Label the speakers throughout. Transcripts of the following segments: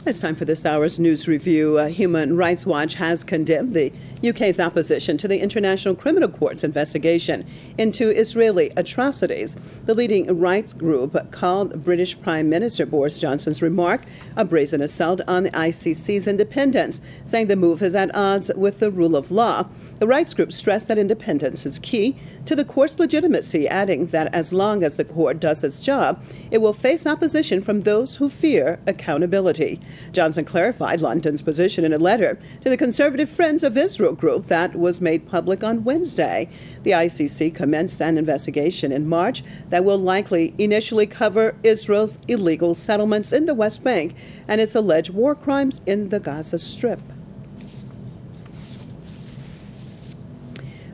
Speaker 1: It's time for this hour's news review. Human Rights Watch has condemned the UK's opposition to the International Criminal Court's investigation into Israeli atrocities. The leading rights group called British Prime Minister Boris Johnson's remark a brazen assault on the ICC's independence, saying the move is at odds with the rule of law. The rights group stressed that independence is key to the court's legitimacy, adding that as long as the court does its job, it will face opposition from those who fear accountability. Johnson clarified London's position in a letter to the Conservative Friends of Israel group that was made public on Wednesday. The ICC commenced an investigation in March that will likely initially cover Israel's illegal settlements in the West Bank and its alleged war crimes in the Gaza Strip.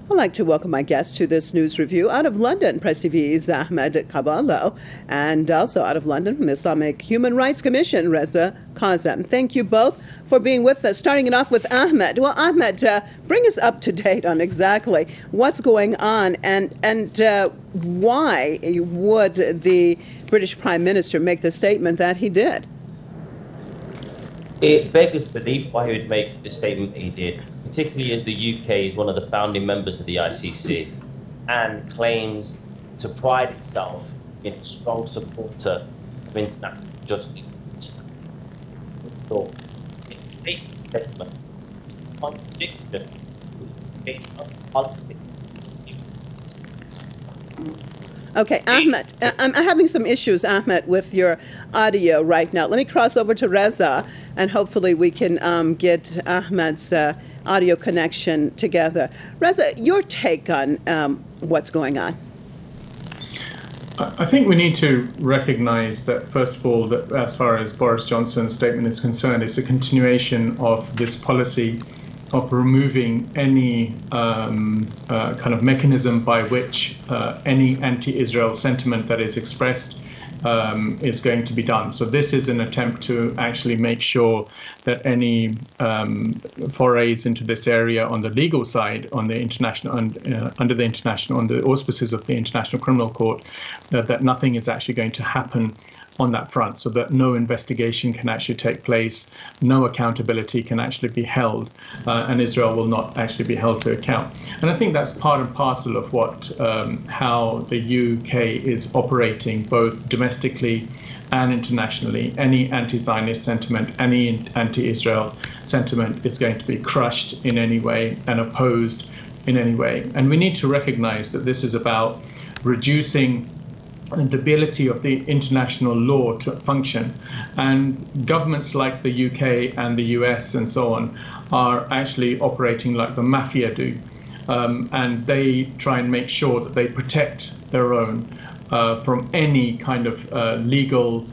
Speaker 1: I'd like to welcome my guests to this news review. Out of London, Press TV's Ahmed Kaballo, and also out of London from Islamic Human Rights Commission, Reza Kazem. Thank you both for being with us. Starting it off with Ahmed. Well, Ahmed, bring us up to date on exactly what's going on and why would the British Prime Minister make the statement that he did?
Speaker 2: It beggars belief why he would make the statement he did, particularly as the UK is one of the founding members of the ICC and claims to pride itself in a strong supporter of international justice. So it's a statement contradictory with its policy.
Speaker 1: Okay, Ahmed, I'm having some issues, Ahmed, with your audio right now. Let me cross over to Reza, and hopefully we can get Ahmed's audio connection together. Reza, your take on what's going on?
Speaker 3: I think we need to recognize that, first of all, that as far as Boris Johnson's statement is concerned, it's a continuation of this policy of removing any kind of mechanism by which any anti-Israel sentiment that is expressed is going to be done. So this is an attempt to actually make sure that any forays into this area on the legal side, on the international, under the auspices of the International Criminal Court, that nothing is actually going to happen on that front, so that no investigation can actually take place, no accountability can actually be held, and Israel will not actually be held to account. And I think that's part and parcel of what how the UK is operating, both domestically and internationally. Any anti-Zionist sentiment, any anti-Israel sentiment is going to be crushed in any way and opposed in any way. And we need to recognize that this is about reducing the ability of the international law to function. And governments like the UK and the US and so on are actually operating like the mafia do. And they try and make sure that they protect their own from any kind of legal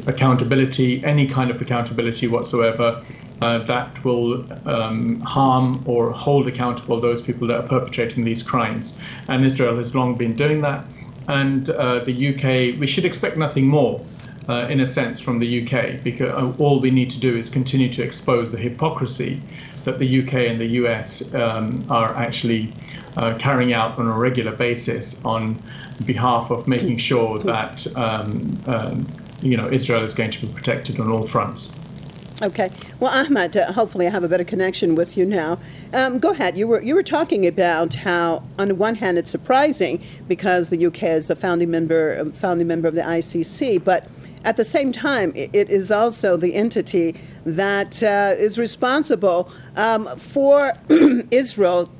Speaker 3: accountability, any kind of accountability whatsoever that will harm or hold accountable those people that are perpetrating these crimes. And Israel has long been doing that. And the UK, we should expect nothing more, in a sense, from the UK, because all we need to do is continue to expose the hypocrisy that the UK and the US are actually carrying out on a regular basis on behalf of making sure that Israel is going to be protected on all fronts.
Speaker 1: Okay. Well, Ahmed, hopefully I have a better connection with you now. Go ahead. You were talking about how, on the one hand, it's surprising because the UK is a founding member of the ICC, but at the same time, it is also the entity that is responsible for Israel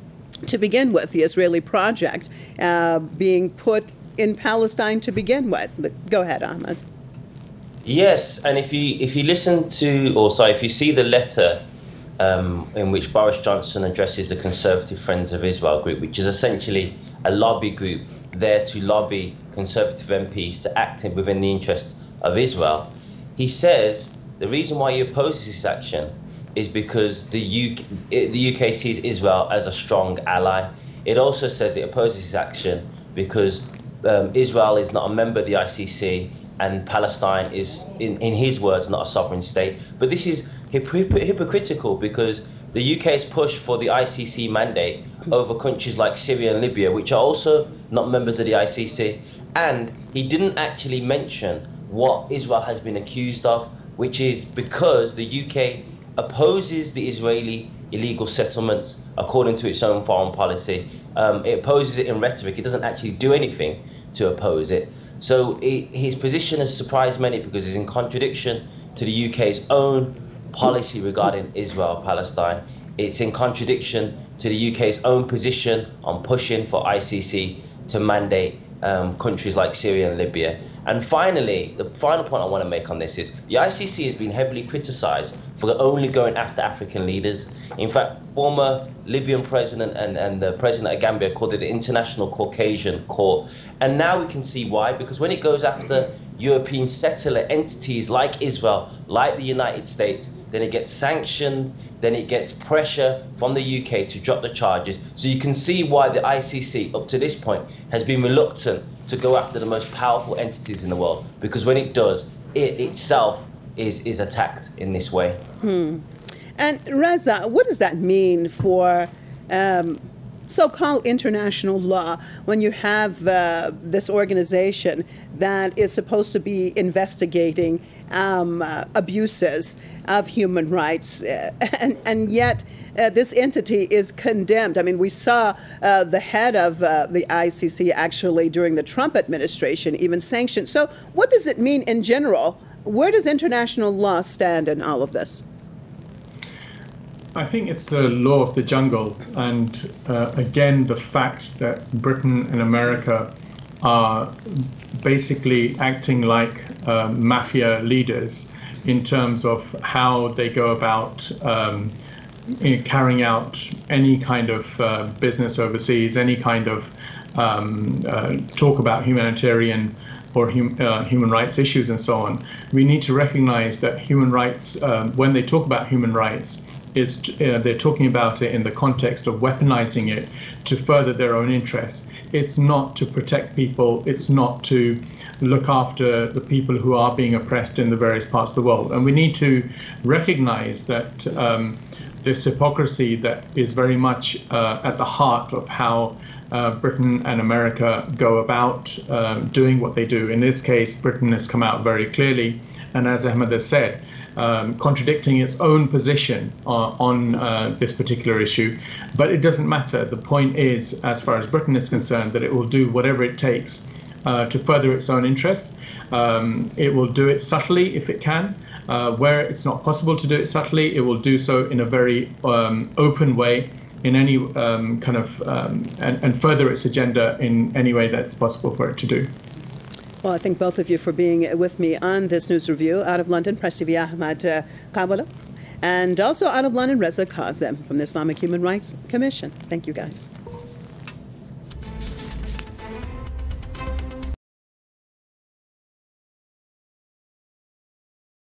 Speaker 1: to begin with, the Israeli project being put in Palestine to begin with. But go ahead, Ahmed.
Speaker 2: Yes, and if you listen to, or sorry, if you see the letter in which Boris Johnson addresses the Conservative Friends of Israel group, which is essentially a lobby group there to lobby Conservative MPs to act within the interest of Israel, he says the reason why he opposes this action is because the UK sees Israel as a strong ally. It also says it opposes this action because Israel is not a member of the ICC and Palestine is, in his words, not a sovereign state. But this is hypocritical because the UK has pushed for the ICC mandate over countries like Syria and Libya, which are also not members of the ICC. And he didn't actually mention what Israel has been accused of, which is because the UK opposes the Israeli illegal settlements according to its own foreign policy. It opposes it in rhetoric. It doesn't actually do anything to oppose it. So his position has surprised many because it's in contradiction to the UK's own policy regarding Israel-Palestine. It's in contradiction to the UK's own position on pushing for ICC to mandate countries like Syria and Libya. And finally, the final point I want to make on this is the ICC has been heavily criticized for only going after African leaders. In fact, former Libyan president and the president of Gambia called it the International Caucasian Court. And now we can see why, because when it goes after European settler entities like Israel, like the United States, then it gets sanctioned, then it gets pressure from the UK to drop the charges. So you can see why the ICC, up to this point, has been reluctant to go after the most powerful entities in the world, because when it does, it itself is attacked in this way.
Speaker 1: And Reza, what does that mean for so-called international law when you have this organization that is supposed to be investigating abuses of human rights, and yet this entity is condemned? I mean, we saw the head of the ICC actually during the Trump administration even sanctioned. So what does it mean in general? Where does international law stand in all of this?
Speaker 3: I think it's the law of the jungle, and again, the fact that Britain and America are basically acting like mafia leaders in terms of how they go about carrying out any kind of business overseas, any kind of talk about humanitarian or human rights issues and so on. We need to recognize that human rights, when they talk about human rights, they're talking about it in the context of weaponizing it to further their own interests. It's not to protect people. It's not to look after the people who are being oppressed in the various parts of the world. And we need to recognize that this hypocrisy that is very much at the heart of how Britain and America go about doing what they do. In this case, Britain has come out very clearly, and as Ahmed has said, contradicting its own position on this particular issue. But it doesn't matter. The point is, as far as Britain is concerned, that it will do whatever it takes to further its own interests. It will do it subtly if it can. Where it's not possible to do it subtly, it will do so in a very open way, in any kind of, and further its agenda in any way that's possible for it to do.
Speaker 1: Well, I thank both of you for being with me on this news review. Out of London, Press TV Ahmed Kabala, and also out of London, Reza Kazem from the Islamic Human Rights Commission. Thank you, guys.